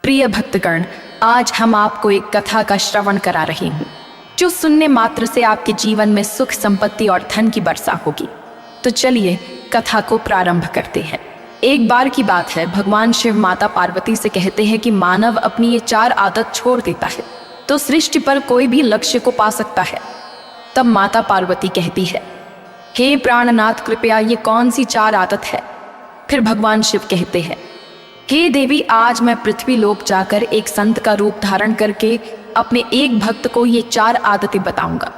प्रिय भक्तगण, आज हम आपको एक कथा का श्रवण करा रहे हैं जो सुनने मात्र से आपके जीवन में सुख, संपत्ति और धन की वर्षा होगी। तो चलिए कथा को प्रारंभ करते हैं। एक बार की बात है, भगवान शिव माता पार्वती से कहते हैं कि मानव अपनी ये 4 आदत छोड़ देता है तो सृष्टि पर कोई भी लक्ष्य को पा सकता है। तब माता पार्वती कहती है, हे प्राणनाथ, कृपया ये कौन सी 4 आदत है? फिर भगवान शिव कहते हैं, हे देवी, आज मैं पृथ्वी लोक जाकर एक संत का रूप धारण करके अपने एक भक्त को ये 4 आदतें बताऊंगा।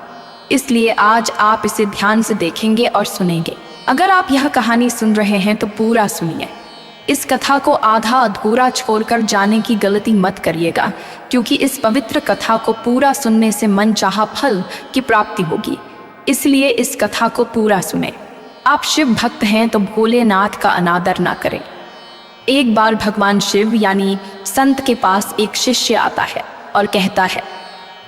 इसलिए आज आप इसे ध्यान से देखेंगे और सुनेंगे। अगर आप यह कहानी सुन रहे हैं तो पूरा सुनिए। इस कथा को आधा अधूरा छोड़कर जाने की गलती मत करिएगा, क्योंकि इस पवित्र कथा को पूरा सुनने से मनचाहा फल की प्राप्ति होगी। इसलिए इस कथा को पूरा सुने। आप शिव भक्त हैं तो भोलेनाथ का अनादर ना करें। एक बार भगवान शिव यानी संत के पास एक शिष्य आता है और कहता है,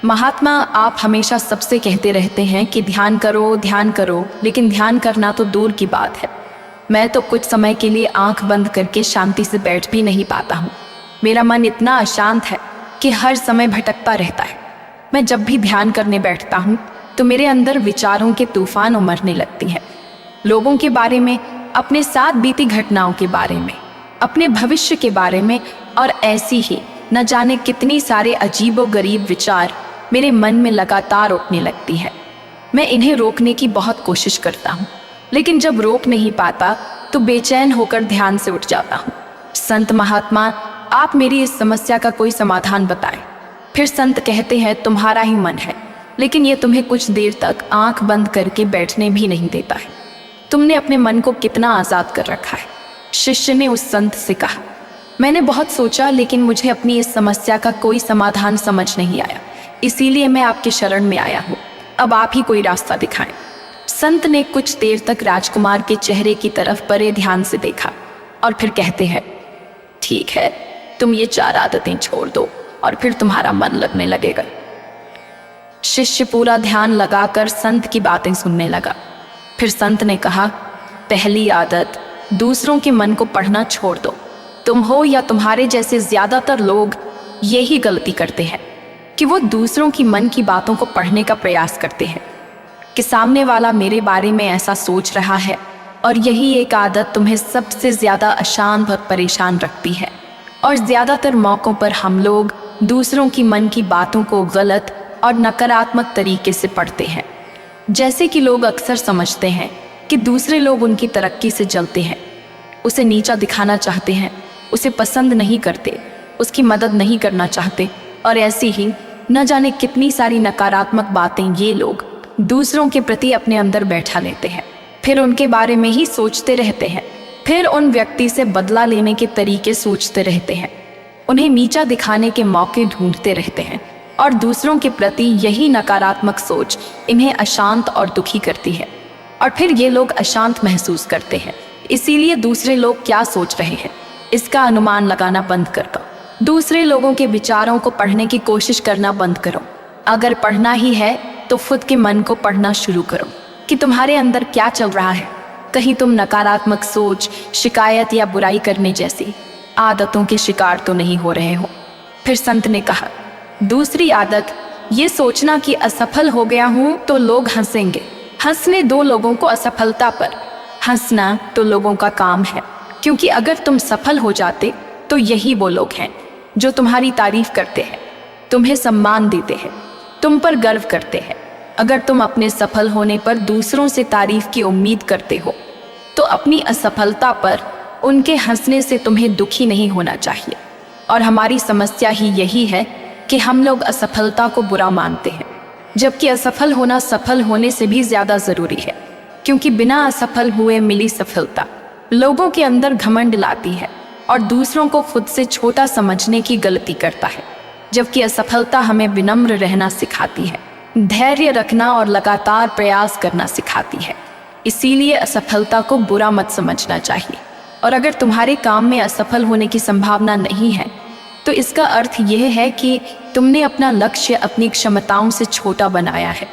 महात्मा, आप हमेशा सबसे कहते रहते हैं कि ध्यान करो, लेकिन ध्यान करना तो दूर की बात है। मैं तो कुछ समय के लिए आंख बंद करके शांति से बैठ भी नहीं पाता हूँ। मेरा मन इतना अशांत है कि हर समय भटकता रहता है। मैं जब भी ध्यान करने बैठता हूँ तो मेरे अंदर विचारों के तूफान उमड़ने लगती हैं। लोगों के बारे में, अपने साथ बीती घटनाओं के बारे में, अपने भविष्य के बारे में और ऐसी ही न जाने कितनी सारे अजीबोगरीब विचार मेरे मन में लगातार उठने लगती है। मैं इन्हें रोकने की बहुत कोशिश करता हूँ, लेकिन जब रोक नहीं पाता तो बेचैन होकर ध्यान से उठ जाता हूँ। संत महात्मा, आप मेरी इस समस्या का कोई समाधान बताएं। फिर संत कहते हैं, तुम्हारा ही मन है, लेकिन ये तुम्हें कुछ देर तक आंख बंद करके बैठने भी नहीं देता है। तुमने अपने मन को कितना आज़ाद कर रखा है। शिष्य ने उस संत से कहा, मैंने बहुत सोचा, लेकिन मुझे अपनी इस समस्या का कोई समाधान समझ नहीं आया। इसीलिए मैं आपके शरण में आया हूँ। अब आप ही कोई रास्ता दिखाएं। संत ने कुछ देर तक राजकुमार के चेहरे की तरफ बड़े ध्यान से देखा और फिर कहते हैं, ठीक है, तुम ये 4 आदतें छोड़ दो और फिर तुम्हारा मन लगने लगेगा। शिष्य पूरा ध्यान लगाकर संत की बातें सुनने लगा। फिर संत ने कहा, पहली आदत, दूसरों के मन को पढ़ना छोड़ दो। तुम हो या तुम्हारे जैसे ज्यादातर लोग यही गलती करते हैं कि वो दूसरों की मन की बातों को पढ़ने का प्रयास करते हैं कि सामने वाला मेरे बारे में ऐसा सोच रहा है, और यही एक आदत तुम्हें सबसे ज्यादा अशांत और परेशान रखती है। और ज्यादातर मौक़ों पर हम लोग दूसरों की मन की बातों को गलत और नकारात्मक तरीके से पढ़ते हैं। जैसे कि लोग अक्सर समझते हैं कि दूसरे लोग उनकी तरक्की से जलते हैं, उसे नीचा दिखाना चाहते हैं, उसे पसंद नहीं करते, उसकी मदद नहीं करना चाहते, और ऐसी ही न जाने कितनी सारी नकारात्मक बातें ये लोग दूसरों के प्रति अपने अंदर बैठा लेते हैं। फिर उनके बारे में ही सोचते रहते हैं। फिर उन व्यक्ति से बदला लेने के तरीके सोचते रहते हैं, उन्हें नीचा दिखाने के मौके ढूंढते रहते हैं, और दूसरों के प्रति यही नकारात्मक सोच इन्हें अशांत और दुखी करती है। और फिर ये लोग अशांत महसूस करते हैं। इसीलिए दूसरे लोग क्या सोच रहे हैं इसका अनुमान लगाना बंद कर दो। दूसरे लोगों के विचारों को पढ़ने की कोशिश करना बंद करो। अगर पढ़ना ही है तो खुद के मन को पढ़ना शुरू करो कि तुम्हारे अंदर क्या चल रहा है। कहीं तुम नकारात्मक सोच, शिकायत या बुराई करने जैसी आदतों के शिकार तो नहीं हो रहे हो। फिर संत ने कहा, दूसरी आदत, ये सोचना कि असफल हो गया हूँ तो लोग हंसेंगे। हंसने दो लोगों को असफलता पर। हंसना तो लोगों का काम है, क्योंकि अगर तुम सफल हो जाते तो यही वो लोग हैं जो तुम्हारी तारीफ करते हैं, तुम्हें सम्मान देते हैं, तुम पर गर्व करते हैं। अगर तुम अपने सफल होने पर दूसरों से तारीफ की उम्मीद करते हो तो अपनी असफलता पर उनके हंसने से तुम्हें दुखी नहीं होना चाहिए। और हमारी समस्या ही यही है कि हम लोग असफलता को बुरा मानते हैं, जबकि असफल होना सफल होने से भी ज़्यादा ज़रूरी है, क्योंकि बिना असफल हुए मिली सफलता लोगों के अंदर घमंड लाती है और दूसरों को खुद से छोटा समझने की गलती करता है, जबकि असफलता हमें विनम्र रहना सिखाती है, धैर्य रखना और लगातार प्रयास करना सिखाती है। इसीलिए असफलता को बुरा मत समझना चाहिए। और अगर तुम्हारे काम में असफल होने की संभावना नहीं है तो इसका अर्थ यह है कि तुमने अपना लक्ष्य अपनी क्षमताओं से छोटा बनाया है।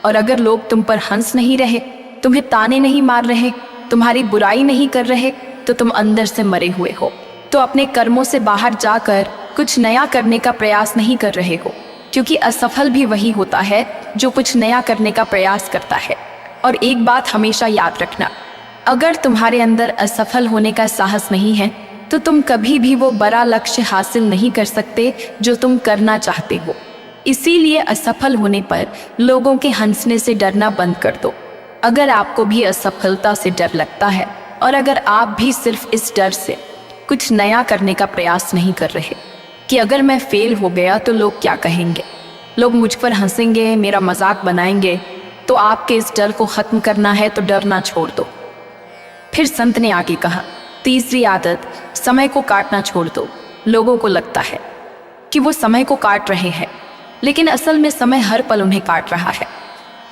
और अगर लोग तुम पर हंस नहीं रहे, तुम्हें ताने नहीं मार रहे, तुम्हारी बुराई नहीं कर रहे, तो तुम अंदर से मरे हुए हो। तो अपने कर्मों से बाहर जाकर कुछ नया करने का प्रयास नहीं कर रहे हो, क्योंकि असफल भी वही होता है जो कुछ नया करने का प्रयास करता है। और एक बात हमेशा याद रखना, अगर तुम्हारे अंदर असफल होने का साहस नहीं है तो तुम कभी भी वो बड़ा लक्ष्य हासिल नहीं कर सकते जो तुम करना चाहते हो। इसीलिए असफल होने पर लोगों के हंसने से डरना बंद कर दो। अगर आपको भी असफलता से डर लगता है और अगर आप भी सिर्फ इस डर से कुछ नया करने का प्रयास नहीं कर रहे कि अगर मैं फेल हो गया तो लोग क्या कहेंगे, लोग मुझ पर हंसेंगे, मेरा मजाक बनाएंगे, तो आपके इस डर को ख़त्म करना है तो डरना छोड़ दो। फिर संत ने आगे कहा, तीसरी आदत, समय को काटना छोड़ दो। लोगों को लगता है कि वो समय को काट रहे हैं, लेकिन असल में समय हर पल उन्हें काट रहा है।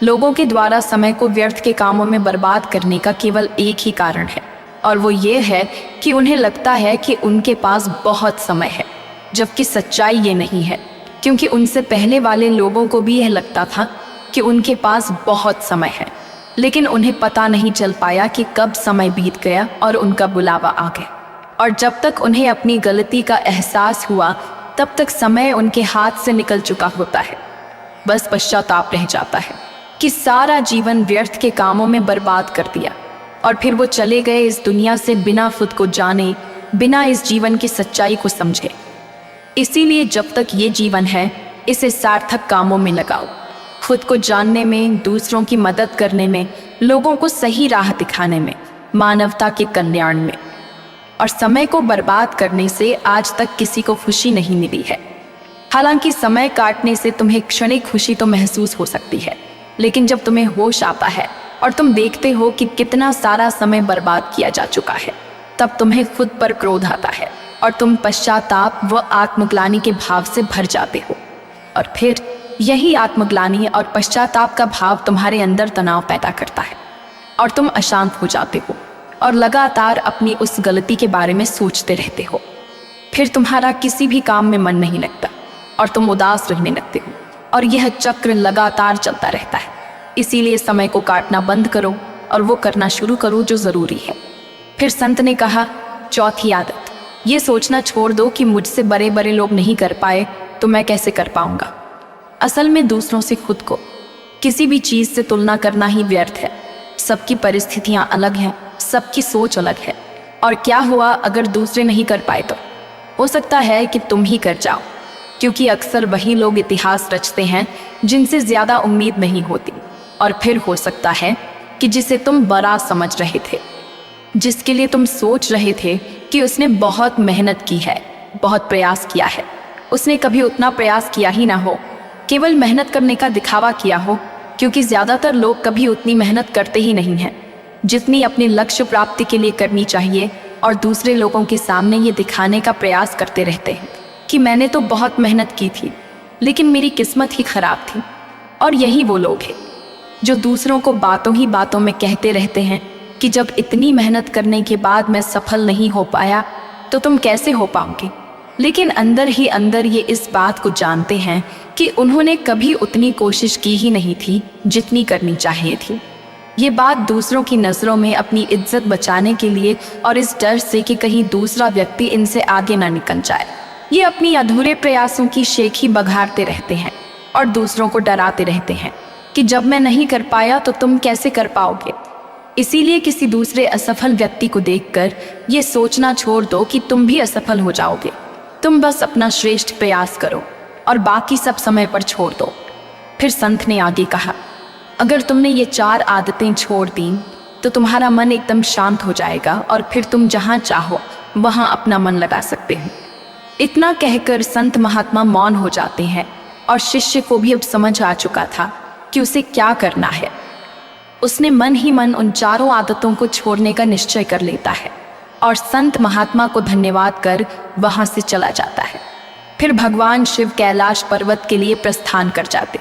लोगों के द्वारा समय को व्यर्थ के कामों में बर्बाद करने का केवल एक ही कारण है, और वो ये है कि उन्हें लगता है कि उनके पास बहुत समय है, जबकि सच्चाई ये नहीं है, क्योंकि उनसे पहले वाले लोगों को भी यह लगता था कि उनके पास बहुत समय है, लेकिन उन्हें पता नहीं चल पाया कि कब समय बीत गया और उनका बुलावा आ गया। और जब तक उन्हें अपनी गलती का एहसास हुआ तब तक समय उनके हाथ से निकल चुका होता है। बस पश्चाताप रह जाता है कि सारा जीवन व्यर्थ के कामों में बर्बाद कर दिया, और फिर वो चले गए इस दुनिया से बिना खुद को जाने, बिना इस जीवन की सच्चाई को समझे। इसीलिए जब तक ये जीवन है इसे सार्थक कामों में लगाओ, खुद को जानने में, दूसरों की मदद करने में, लोगों को सही राह दिखाने में, मानवता के कल्याण में। और समय को बर्बाद करने से आज तक किसी को खुशी नहीं मिली है। हालांकि समय काटने से तुम्हें क्षणिक खुशी तो महसूस हो सकती है, लेकिन जब तुम्हें होश आता है और तुम देखते हो कि कितना सारा समय बर्बाद किया जा चुका है, तब तुम्हें खुद पर क्रोध आता है और तुम पश्चाताप व आत्मग्लानि के भाव से भर जाते हो। और फिर यही आत्मग्लानि और पश्चाताप का भाव तुम्हारे अंदर तनाव पैदा करता है और तुम अशांत हो जाते हो और लगातार अपनी उस गलती के बारे में सोचते रहते हो। फिर तुम्हारा किसी भी काम में मन नहीं लगता और तुम उदास रहने लगते हो, और यह चक्र लगातार चलता रहता है। इसीलिए समय को काटना बंद करो और वो करना शुरू करो जो ज़रूरी है। फिर संत ने कहा, चौथी आदत, ये सोचना छोड़ दो कि मुझसे बड़े बड़े लोग नहीं कर पाए तो मैं कैसे कर पाऊंगा। असल में दूसरों से खुद को किसी भी चीज़ से तुलना करना ही व्यर्थ है। सबकी परिस्थितियां अलग हैं, सबकी सोच अलग है, और क्या हुआ अगर दूसरे नहीं कर पाए तो हो सकता है कि तुम ही कर जाओ, क्योंकि अक्सर वही लोग इतिहास रचते हैं जिनसे ज़्यादा उम्मीद नहीं होती। और फिर हो सकता है कि जिसे तुम बड़ा समझ रहे थे, जिसके लिए तुम सोच रहे थे कि उसने बहुत मेहनत की है, बहुत प्रयास किया है, उसने कभी उतना प्रयास किया ही ना हो, केवल मेहनत करने का दिखावा किया हो, क्योंकि ज़्यादातर लोग कभी उतनी मेहनत करते ही नहीं हैं जितनी अपने लक्ष्य प्राप्ति के लिए करनी चाहिए, और दूसरे लोगों के सामने ये दिखाने का प्रयास करते रहते हैं कि मैंने तो बहुत मेहनत की थी लेकिन मेरी किस्मत ही खराब थी। और यही वो लोग हैं जो दूसरों को बातों ही बातों में कहते रहते हैं कि जब इतनी मेहनत करने के बाद मैं सफल नहीं हो पाया तो तुम कैसे हो पाओगे, लेकिन अंदर ही अंदर ये इस बात को जानते हैं कि उन्होंने कभी उतनी कोशिश की ही नहीं थी जितनी करनी चाहिए थी। ये बात दूसरों की नज़रों में अपनी इज्जत बचाने के लिए और इस डर से कि कहीं दूसरा व्यक्ति इनसे आगे ना निकल जाए, ये अपनी अधूरे प्रयासों की शेखी बघारते रहते हैं और दूसरों को डराते रहते हैं कि जब मैं नहीं कर पाया तो तुम कैसे कर पाओगे। इसीलिए किसी दूसरे असफल व्यक्ति को देखकर ये सोचना छोड़ दो कि तुम भी असफल हो जाओगे। तुम बस अपना श्रेष्ठ प्रयास करो और बाकी सब समय पर छोड़ दो। फिर संत ने आगे कहा, अगर तुमने ये 4 आदतें छोड़ दी तो तुम्हारा मन एकदम शांत हो जाएगा और फिर तुम जहाँ चाहो वहाँ अपना मन लगा सकते हो। इतना कहकर संत महात्मा मौन हो जाते हैं और शिष्य को भी अब समझ आ चुका था कि उसे क्या करना है। उसने मन ही मन उन 4 आदतों को छोड़ने का निश्चय कर लेता है और संत महात्मा को धन्यवाद कर वहाँ से चला जाता है। फिर भगवान शिव कैलाश पर्वत के लिए प्रस्थान कर जाते।